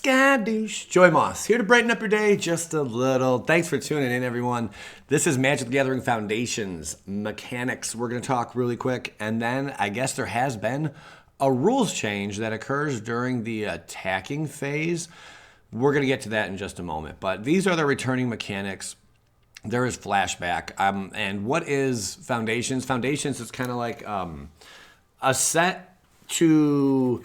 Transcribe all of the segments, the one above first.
Skadoosh. Joy Moss, here to brighten up your day just a little. Thanks for tuning in, everyone. This is Magic the Gathering Foundations mechanics. We're going to talk really quick, and then I guess there has been a rules change that occurs during the attacking phase. We're going to get to that in just a moment, but these are the returning mechanics. There is flashback, and what is Foundations? Foundations is kind of like a set to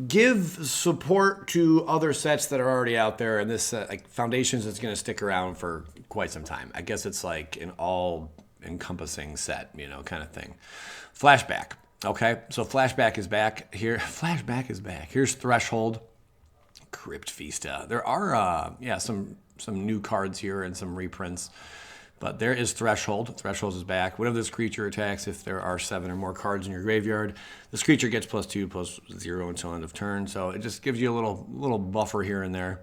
give support to other sets that are already out there, and this like Foundations is going to stick around for quite some time. I guess it's like an all-encompassing set, kind of thing. Flashback. Okay, so Flashback is back here. Flashback is back. Here's Threshold, Crypt Vista. There are some new cards here and some reprints. But there is Threshold. Threshold is back. Whenever this creature attacks, if there are 7 or more cards in your graveyard, this creature gets +2/+0 until end of turn. So it just gives you a little buffer here and there.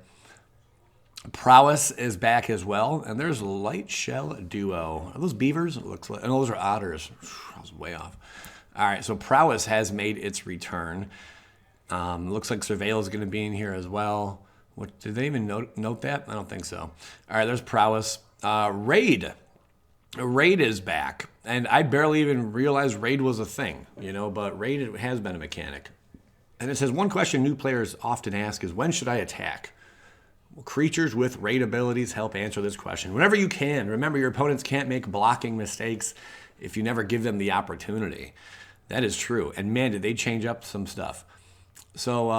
Prowess is back as well. And there's Light Shell Duo. Are those beavers? It looks like. And those are otters. I was way off. All right, so Prowess has made its return. Looks like Surveil is going to be in here as well. Did they even note that? I don't think so. All right, there's Prowess. Raid. Raid is back. And I barely even realized Raid was a thing, but Raid has been a mechanic. And it says, one question new players often ask is, when should I attack? Well, creatures with Raid abilities help answer this question. Whenever you can. Remember, your opponents can't make blocking mistakes if you never give them the opportunity. That is true. And man, did they change up some stuff. So,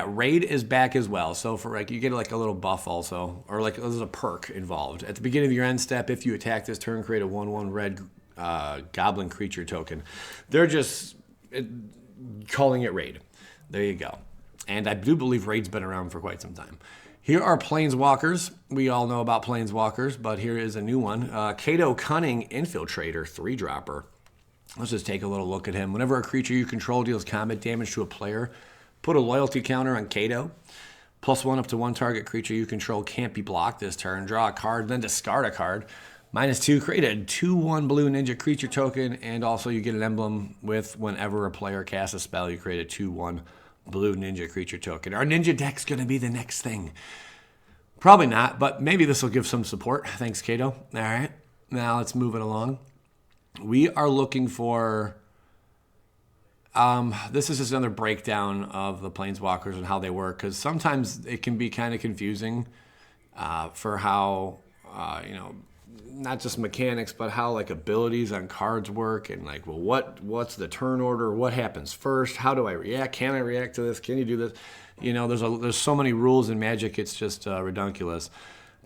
Raid is back as well. So, for you get like a little buff also, or like there's a perk involved. At the beginning of your end step, if you attack this turn, create a 1/1 red goblin creature token. They're just calling it Raid. There you go. And I do believe Raid's been around for quite some time. Here are Planeswalkers. We all know about Planeswalkers, but here is a new one. Kato Cunning Infiltrator, 3-dropper. Let's just take a little look at him. Whenever a creature you control deals combat damage to a player, put a loyalty counter on Kato. +1 up to 1 target creature you control can't be blocked this turn. Draw a card, then discard a card. -2, create a 2/1 blue ninja creature token, and also you get an emblem with whenever a player casts a spell, you create a 2/1 blue ninja creature token. Our ninja deck's going to be the next thing. Probably not, but maybe this will give some support. Thanks, Kato. All right, now let's move it along. We are looking for... this is just another breakdown of the Planeswalkers and how they work, because sometimes it can be kind of confusing for how, not just mechanics, but how like abilities on cards work, and like, well, what's the turn order? What happens first? How do I react? Can I react to this? Can you do this? There's so many rules in Magic, it's just ridiculous.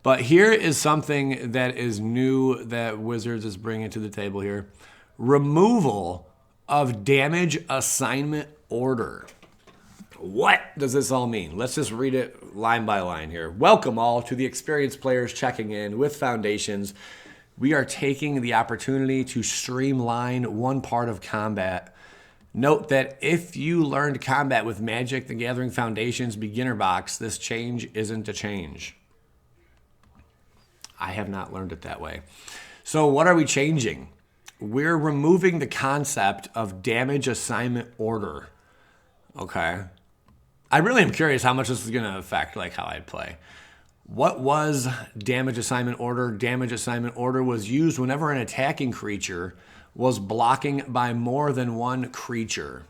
But here is something that is new that Wizards is bringing to the table here. Removal of damage assignment order. What does this all mean? Let's just read it line by line here. Welcome all to the experienced players checking in with Foundations. We are taking the opportunity to streamline one part of combat. Note that if you learned combat with Magic the Gathering Foundations beginner box, this change isn't a change. I have not learned it that way. So what are we changing? We're removing the concept of damage assignment order. Okay. I really am curious how much this is going to affect like how I play. What was damage assignment order? Damage assignment order was used whenever an attacking creature was blocking by more than one creature.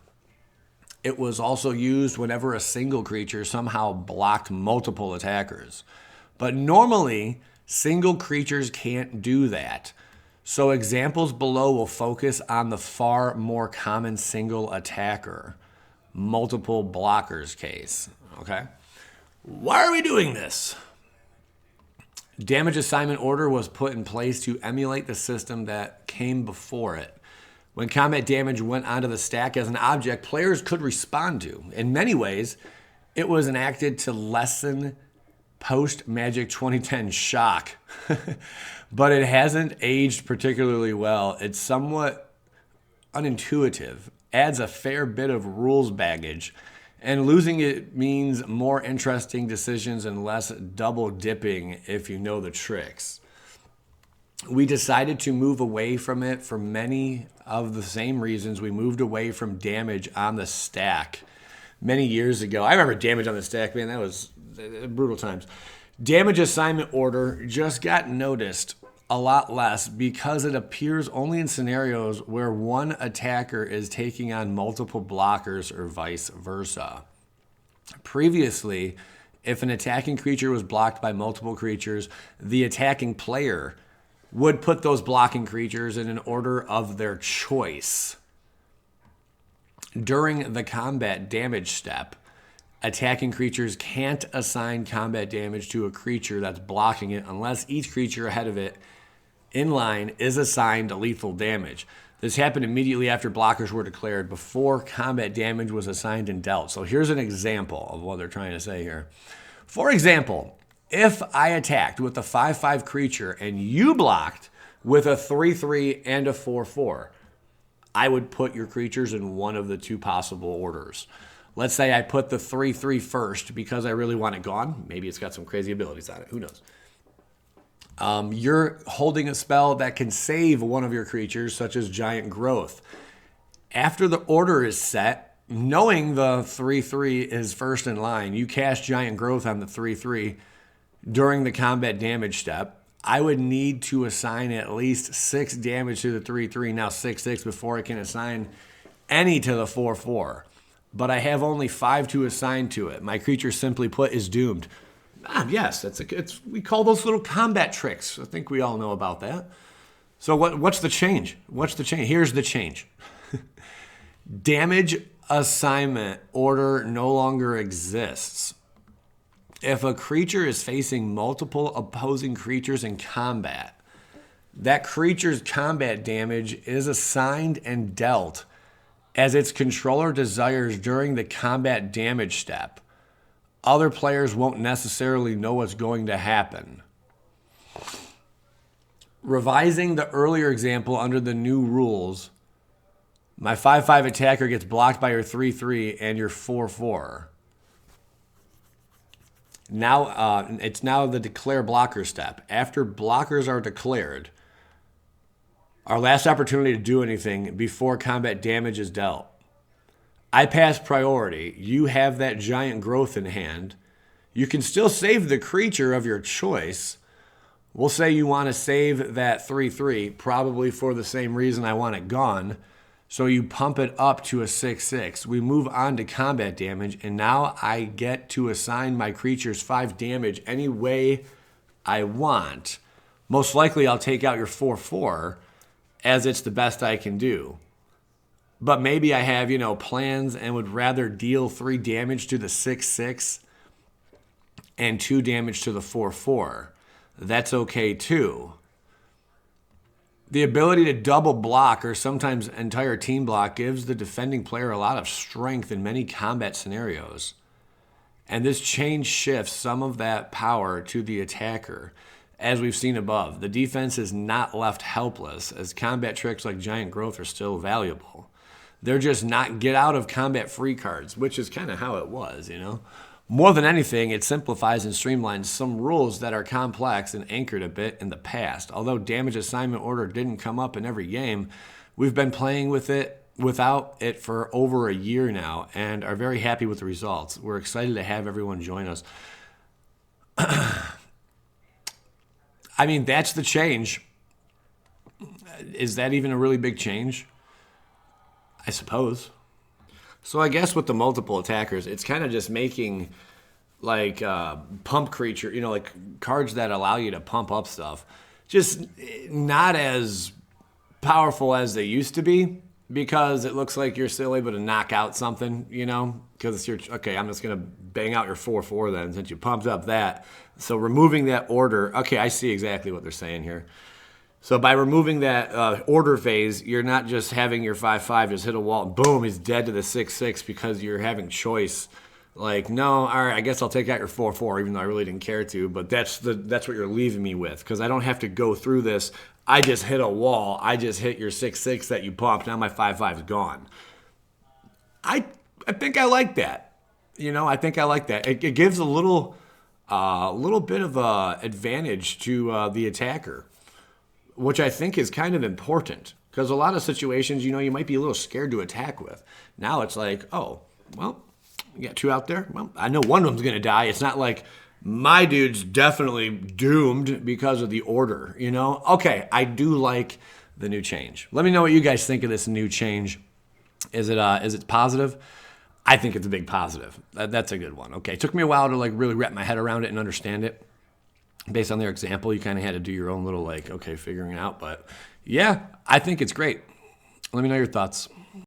It was also used whenever a single creature somehow blocked multiple attackers. But normally, single creatures can't do that. So examples below will focus on the far more common single attacker, multiple blockers case, okay? Why are we doing this? Damage assignment order was put in place to emulate the system that came before it. When combat damage went onto the stack as an object, players could respond to. In many ways, it was enacted to lessen post-Magic 2010 shock. But it hasn't aged particularly well. It's somewhat unintuitive, adds a fair bit of rules baggage, and losing it means more interesting decisions and less double dipping if you know the tricks. We decided to move away from it for many of the same reasons we moved away from damage on the stack many years ago. I remember damage on the stack, man, that was brutal times. Damage assignment order just got noticed a lot less because it appears only in scenarios where one attacker is taking on multiple blockers or vice versa. Previously, if an attacking creature was blocked by multiple creatures, the attacking player would put those blocking creatures in an order of their choice. During the combat damage step, attacking creatures can't assign combat damage to a creature that's blocking it unless each creature ahead of it in line is assigned lethal damage. This happened immediately after blockers were declared, before combat damage was assigned and dealt. So here's an example of what they're trying to say here. For example, if I attacked with a 5/5 creature and you blocked with a 3/3 and a 4/4, I would put your creatures in one of the two possible orders. Let's say I put the 3/3 first because I really want it gone. Maybe it's got some crazy abilities on it. Who knows? You're holding a spell that can save one of your creatures, such as Giant Growth. After the order is set, knowing the 3/3 is first in line, you cast Giant Growth on the 3/3 during the combat damage step. I would need to assign at least 6 damage to the 3/3, now 6/6, before I can assign any to the 4/4. But I have only 5 to assign to it. My creature, simply put, is doomed. Yes, we call those little combat tricks. I think we all know about that. So what's the change? What's the change? Here's the change. Damage assignment order no longer exists. If a creature is facing multiple opposing creatures in combat, that creature's combat damage is assigned and dealt as its controller desires during the combat damage step. Other players won't necessarily know what's going to happen. Revising the earlier example under the new rules, my 5/5 attacker gets blocked by your 3/3 and your 4/4. Now, it's now the declare blocker step. After blockers are declared, our last opportunity to do anything before combat damage is dealt. I pass priority. You have that Giant Growth in hand. You can still save the creature of your choice. We'll say you want to save that 3/3, probably for the same reason I want it gone. So you pump it up to a 6/6. We move on to combat damage, and now I get to assign my creatures 5 damage any way I want. Most likely I'll take out your 4/4 as it's the best I can do. But maybe I have, plans and would rather deal 3 damage to the 6/6 and 2 damage to the 4/4. That's okay too. The ability to double block or sometimes entire team block gives the defending player a lot of strength in many combat scenarios. And this change shifts some of that power to the attacker. As we've seen above, the defense is not left helpless, as combat tricks like Giant Growth are still valuable. They're just not get out of combat free cards, which is kind of how it was, More than anything, it simplifies and streamlines some rules that are complex and anchored a bit in the past. Although damage assignment order didn't come up in every game, we've been playing without it for over a year now and are very happy with the results. We're excited to have everyone join us. I mean, that's the change. Is that even a really big change? I suppose. So I guess with the multiple attackers, it's kind of just making like pump creature, like cards that allow you to pump up stuff, just not as powerful as they used to be, because it looks like you're still able to knock out something, because you're, okay, I'm just going to bang out your 4/4 then, since you pumped up that. So removing that order, okay, I see exactly what they're saying here. So by removing that order phase, you're not just having your 5/5 just hit a wall and boom, he's dead to the 6/6 because you're having choice. Like, no, all right, I guess I'll take out your 4/4, even though I really didn't care to. But that's what you're leaving me with, because I don't have to go through this. I just hit a wall. I just hit your 6/6 that you pumped. Now my 5/5 is gone. I think I like that. I think I like that. It gives a little bit of advantage to the attacker, which I think is kind of important, because a lot of situations, you might be a little scared to attack with. Now it's like, oh, well, You got 2 out there? Well, I know one of them's going to die. It's not like my dude's definitely doomed because of the order, you know? Okay, I do like the new change. Let me know what you guys think of this new change. Is it positive? I think it's a big positive. That's a good one. Okay, it took me a while to like really wrap my head around it and understand it. Based on their example, you kind of had to do your own little like, okay, figuring it out. But yeah, I think it's great. Let me know your thoughts.